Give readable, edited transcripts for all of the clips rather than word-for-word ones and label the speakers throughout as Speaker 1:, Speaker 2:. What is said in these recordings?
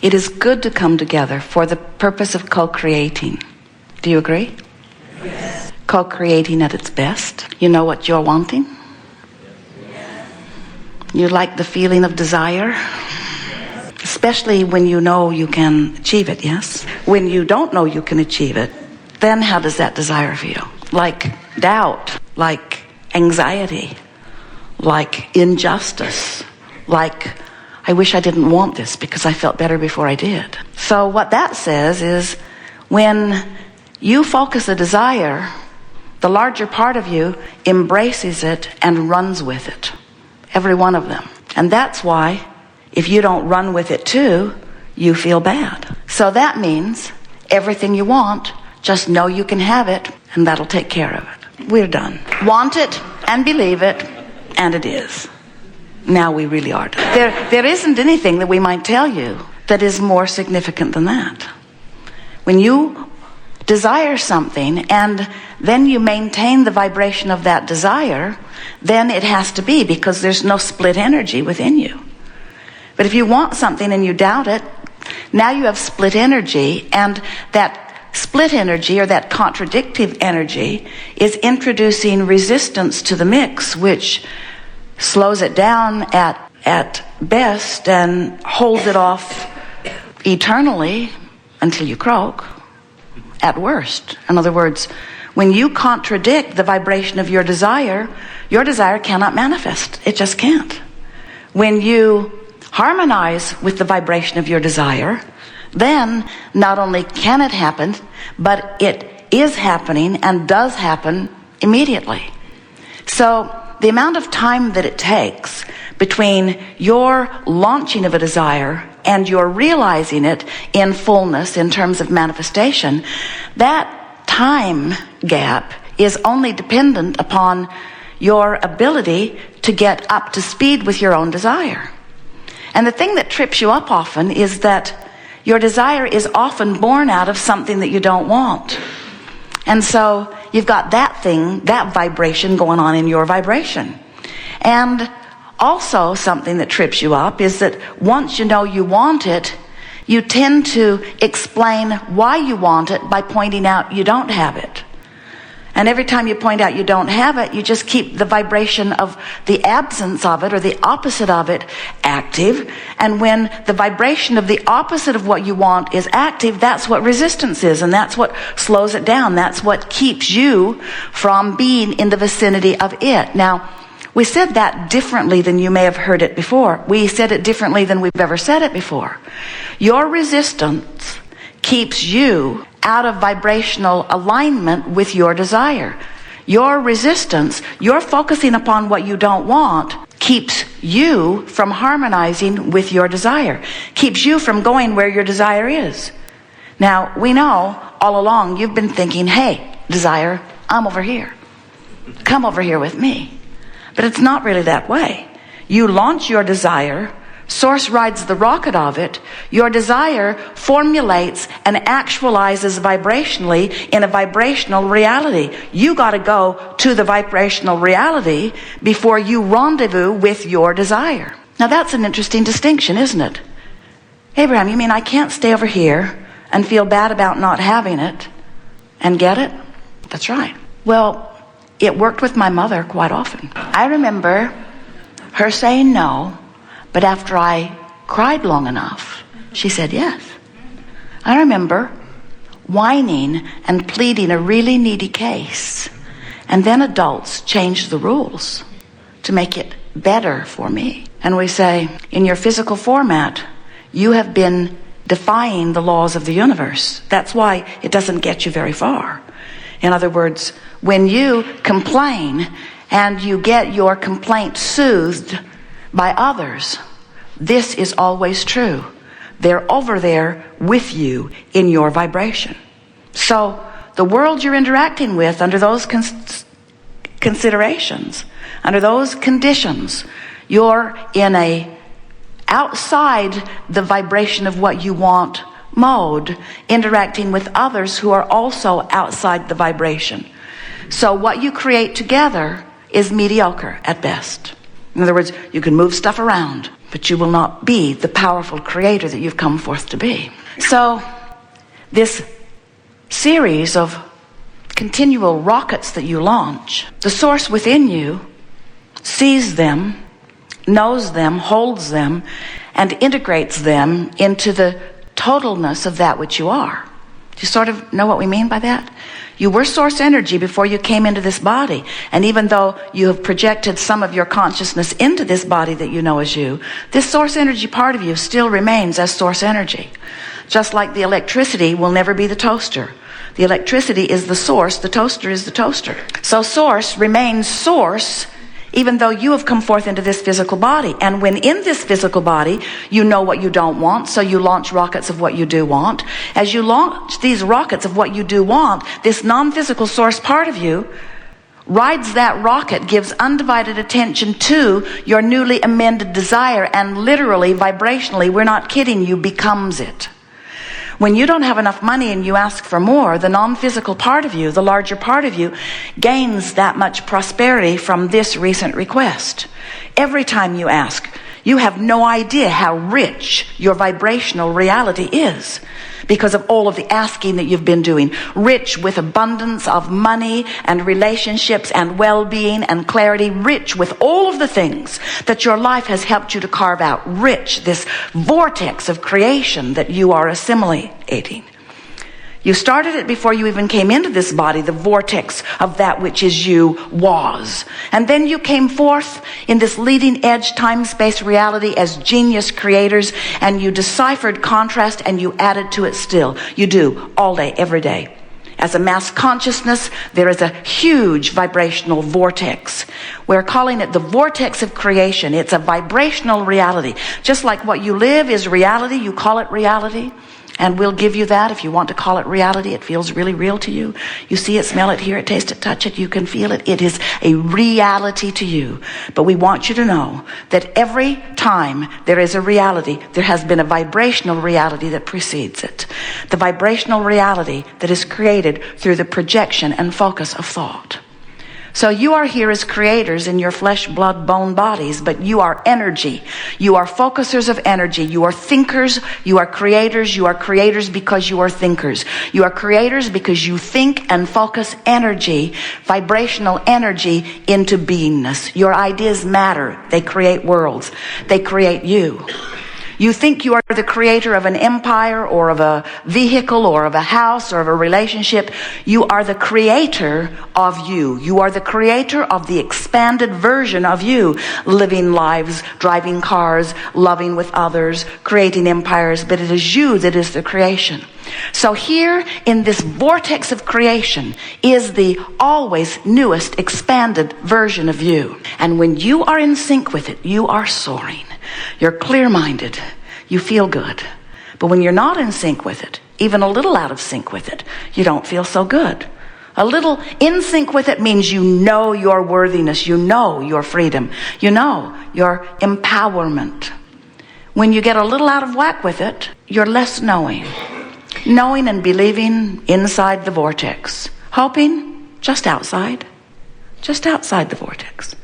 Speaker 1: It is good to come together for the purpose of co-creating. Do you agree?
Speaker 2: Yes.
Speaker 1: Co-creating at its best. You know what you're wanting?
Speaker 2: Yes.
Speaker 1: You like the feeling of desire? Especially when you know you can achieve it, yes? When you don't know you can achieve it, then how does that desire feel? Like doubt, like anxiety, like injustice, like I wish I didn't want this because I felt better before I did. So what that says is when you focus a desire, the larger part of you embraces it and runs with it. Every one of them. And that's why if you don't run with it too, you feel bad. So that means everything you want, just know you can have it, and that'll take care of it. We're done. Want it and believe it, and it is. Now we really are done. There isn't anything that we might tell you that is more significant than that. When you desire something and then you maintain the vibration of that desire, then it has to be, because there's no split energy within you. But if you want something and you doubt it, now you have split energy, and that split energy or that contradictive energy is introducing resistance to the mix, which slows it down at best and holds it off eternally until you croak at worst. In other words, when you contradict the vibration of your desire cannot manifest. It just can't. When you harmonize with the vibration of your desire, then not only can it happen, but it is happening and does happen immediately. So the amount of time that it takes between your launching of a desire and your realizing it in fullness in terms of manifestation, that time gap is only dependent upon your ability to get up to speed with your own desire. And the thing that trips you up often is that your desire is often born out of something that you don't want. And so you've got that thing, that vibration going on in your vibration. And also something that trips you up is that once you know you want it, you tend to explain why you want it by pointing out you don't have it. And every time you point out you don't have it, you just keep the vibration of the absence of it or the opposite of it active. And when the vibration of the opposite of what you want is active, that's what resistance is, and that's what slows it down. That's what keeps you from being in the vicinity of it. Now, we said that differently than you may have heard it before. We said it differently than we've ever said it before. Your resistance keeps you out of vibrational alignment with your desire. Your resistance, your focusing upon what you don't want, keeps you from harmonizing with your desire, keeps you from going where your desire is. Now, we know all along you've been thinking, hey, desire, I'm over here. Come over here with me. But it's not really that way. You launch your desire, Source rides the rocket of it. Your desire formulates and actualizes vibrationally in a vibrational reality. You got to go to the vibrational reality before you rendezvous with your desire. Now that's an interesting distinction, isn't it? Abraham, you mean I can't stay over here and feel bad about not having it and get it? That's right. Well, it worked with my mother quite often. I remember her saying no, but after I cried long enough, she said yes. I remember whining and pleading a really needy case, and then adults changed the rules to make it better for me. And we say, in your physical format, you have been defying the laws of the universe. That's why it doesn't get you very far. In other words, when you complain and you get your complaint soothed by others, this is always true. They're over there with you in your vibration. So the world you're interacting with under those considerations, under those conditions, you're in a outside the vibration of what you want mode, interacting with others who are also outside the vibration. So what you create together is mediocre at best. In other words, you can move stuff around. but you will not be the powerful creator that you've come forth to be. So this series of continual rockets that you launch, the source within you sees them, knows them, holds them, and integrates them into the totalness of that which you are. Do you sort of know what we mean by that? You were source energy before you came into this body. And even though you have projected some of your consciousness into this body that you know as you, this source energy part of you still remains as source energy. Just like the electricity will never be the toaster. The electricity is the source, the toaster is the toaster. So source remains source even though you have come forth into this physical body. And when in this physical body, you know what you don't want, so you launch rockets of what you do want. As you launch these rockets of what you do want, this non-physical source part of you rides that rocket, gives undivided attention to your newly amended desire, and literally, vibrationally, we're not kidding you, becomes it. When you don't have enough money and you ask for more, the non-physical part of you, the larger part of you, gains that much prosperity from this recent request. Every time you ask, you have no idea how rich your vibrational reality is because of all of the asking that you've been doing. Rich with abundance of money and relationships and well-being and clarity. Rich with all of the things that your life has helped you to carve out. Rich, this vortex of creation that you are assimilating. You started it before you even came into this body, the vortex of that which is you was. And then you came forth in this leading edge time-space reality as genius creators, and you deciphered contrast and you added to it still. You do, all day, every day. As a mass consciousness, there is a huge vibrational vortex. We're calling it the vortex of creation. It's a vibrational reality. Just like what you live is reality, you call it reality. And we'll give you that if you want to call it reality. It feels really real to you. You see it, smell it, hear it, taste it, touch it. You can feel it. It is a reality to you. But we want you to know that every time there is a reality, there has been a vibrational reality that precedes it. The vibrational reality that is created through the projection and focus of thought. So you are here as creators in your flesh, blood, bone bodies, but you are energy. You are focusers of energy. You are thinkers. You are creators. You are creators because you are thinkers. You are creators because you think and focus energy, vibrational energy, into beingness. Your ideas matter. They create worlds. They create you. You think you are the creator of an empire or of a vehicle or of a house or of a relationship. You are the creator of you. You are the creator of the expanded version of you, living lives, driving cars, loving with others, creating empires, but it is you that is the creation. So here in this vortex of creation is the always newest expanded version of you. And when you are in sync with it, you are soaring. You're clear-minded. You feel good. But when you're not in sync with it, even a little out of sync with it, you don't feel so good. A little in sync with it means you know your worthiness. You know your freedom. You know your empowerment. When you get a little out of whack with it, you're less knowing. Knowing and believing inside the vortex. Hoping just outside. Just outside the vortex.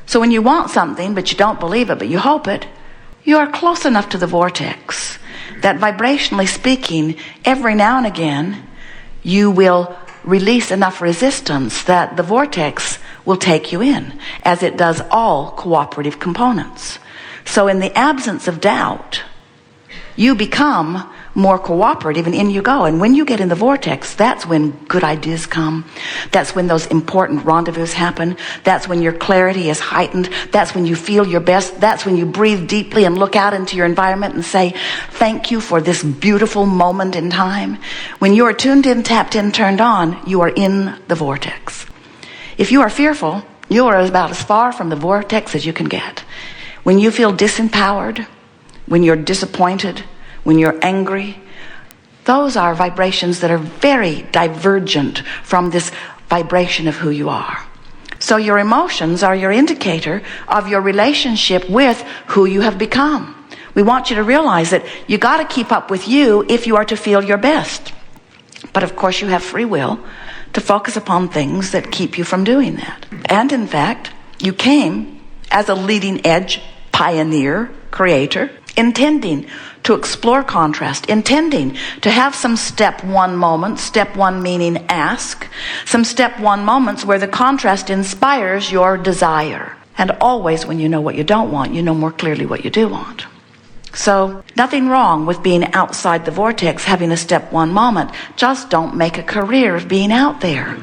Speaker 1: So when you want something, but you don't believe it, but you hope it, you are close enough to the vortex that vibrationally speaking, every now and again, you will release enough resistance that the vortex will take you in, as it does all cooperative components. So in the absence of doubt, you become more cooperative, and in you go. And when you get in the vortex, that's when good ideas come. That's when those important rendezvous happen. That's when your clarity is heightened. That's when you feel your best. That's when you breathe deeply and look out into your environment and say, thank you for this beautiful moment in time. When you are tuned in, tapped in, turned on, you are in the vortex. If you are fearful, you are about as far from the vortex as you can get. When you feel disempowered, when you're disappointed, when you're angry, those are vibrations that are very divergent from this vibration of who you are. So your emotions are your indicator of your relationship with who you have become. We want you to realize that you got to keep up with you if you are to feel your best. But of course you have free will to focus upon things that keep you from doing that. And in fact, you came as a leading edge pioneer, creator, intending to explore contrast, intending to have some step one moments, step one meaning ask, some step one moments where the contrast inspires your desire. And always when you know what you don't want, you know more clearly what you do want. So nothing wrong with being outside the vortex, having a step one moment. Just don't make a career of being out there.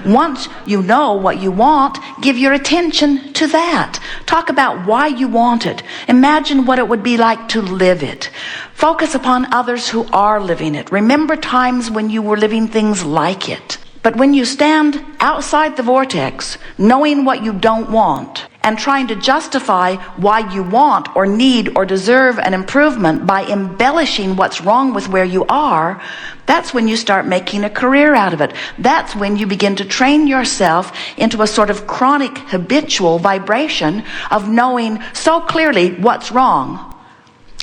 Speaker 1: Once you know what you want, give your attention to that. Talk about why you want it. Imagine what it would be like to live it. Focus upon others who are living it. Remember times when you were living things like it. But when you stand outside the vortex, knowing what you don't want, and trying to justify why you want or need or deserve an improvement by embellishing what's wrong with where you are, that's when you start making a career out of it. That's when you begin to train yourself into a sort of chronic, habitual vibration of knowing so clearly what's wrong.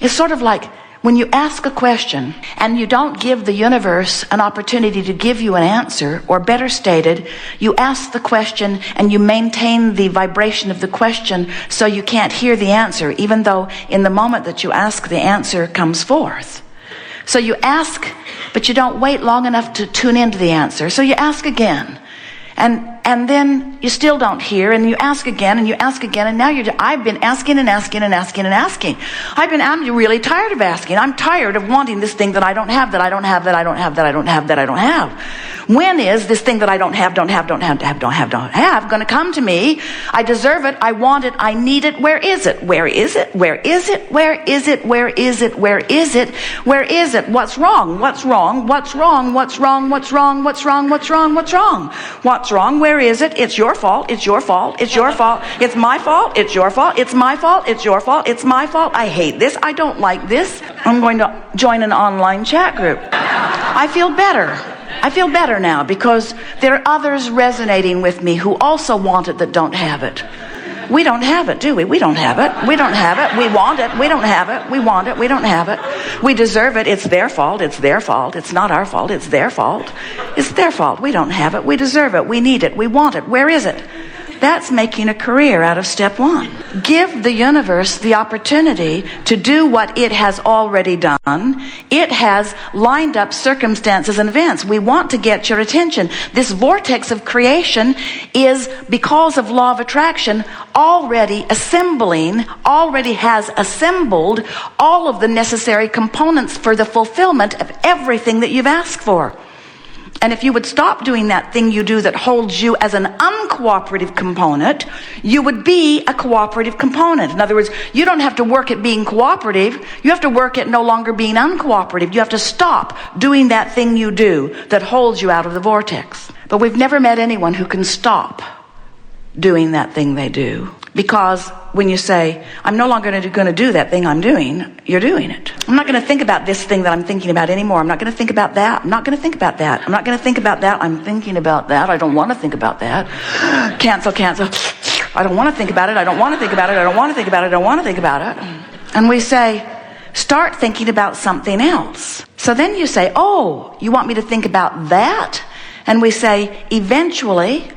Speaker 1: It's sort of like when you ask a question and you don't give the universe an opportunity to give you an answer, or better stated, you ask the question and you maintain the vibration of the question so you can't hear the answer, even though in the moment that you ask, the answer comes forth. So you ask, but you don't wait long enough to tune into the answer. So you ask again. And then you still don't hear, and you ask again, and you ask again, and now I've been asking and asking and asking and asking. I'm really tired of asking. I'm tired of wanting this thing that I don't have, that I don't have, that I don't have, that I don't have, that I don't have. When is this thing that I don't have going to come to me? I deserve it. I want it. I need it. Where is it? Where is it? Where is it? Where is it? Where is it? Where is it? Where is it? What's wrong? What's wrong? What's wrong? What's wrong? What's wrong? What's wrong? What's wrong? What's wrong? What's wrong? Where is it? It's your fault. It's your fault. It's your fault. It's my fault. It's your fault. It's my fault. It's your fault. It's my fault. I hate this. I don't like this. I'm going to join an online chat group. I feel better. I feel better now because there are others resonating with me who also want it that don't have it. We don't have it, do we? We don't have it. We don't have it. We want it. We don't have it. We want it. We don't have it. We deserve it. It's their fault. It's their fault. It's not our fault. It's their fault. It's their fault. We don't have it. We deserve it. We need it. We want it. Where is it? That's making a career out of step one. Give the universe the opportunity to do what it has already done. It has lined up circumstances and events. We want to get your attention. This vortex of creation is, because of law of attraction, already has assembled all of the necessary components for the fulfillment of everything that you've asked for. And if you would stop doing that thing you do that holds you as an uncooperative component, you would be a cooperative component. In other words, you don't have to work at being cooperative. You have to work at no longer being uncooperative. You have to stop doing that thing you do that holds you out of the vortex. But we've never met anyone who can stop doing that thing they do. Because when you say, I'm no longer going to do that thing I'm doing, you're doing it. I'm not going to think about this thing that I'm thinking about anymore. I'm not going to think about that. I'm not going to think about that. I'm not going to think about that. I'm thinking about that. I don't want to think about that. Cancel. I don't want to think about it. I don't want to think about it. I don't want to think about it. I don't want to think about it. And we say, start thinking about something else. So then you say, oh, you want me to think about that? And we say, eventually,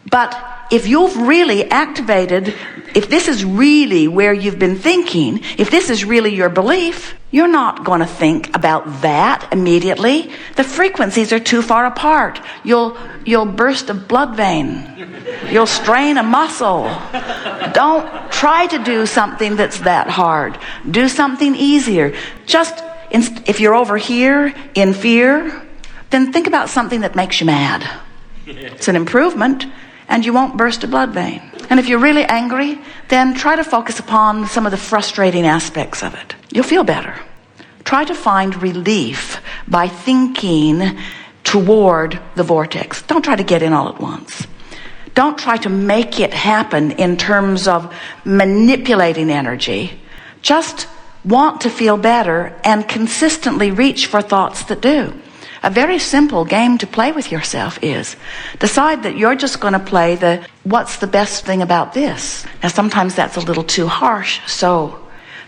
Speaker 1: but if you've really activated, if this is really where you've been thinking, if this is really your belief, you're not going to think about that immediately. The frequencies are too far apart. You'll burst a blood vein. You'll strain a muscle. Don't try to do something that's that hard. Do something easier. Just, if you're over here in fear, then think about something that makes you mad. It's an improvement. And you won't burst a blood vein. And if you're really angry, then try to focus upon some of the frustrating aspects of it. You'll feel better. Try to find relief by thinking toward the vortex. Don't try to get in all at once. Don't try to make it happen in terms of manipulating energy. Just want to feel better and consistently reach for thoughts that do. A very simple game to play with yourself is decide that you're just going to play what's the best thing about this. Now sometimes that's a little too harsh, so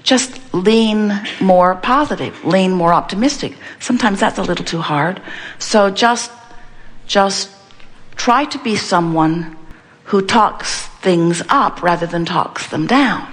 Speaker 1: just lean more positive, lean more optimistic. Sometimes that's a little too hard, so just try to be someone who talks things up rather than talks them down.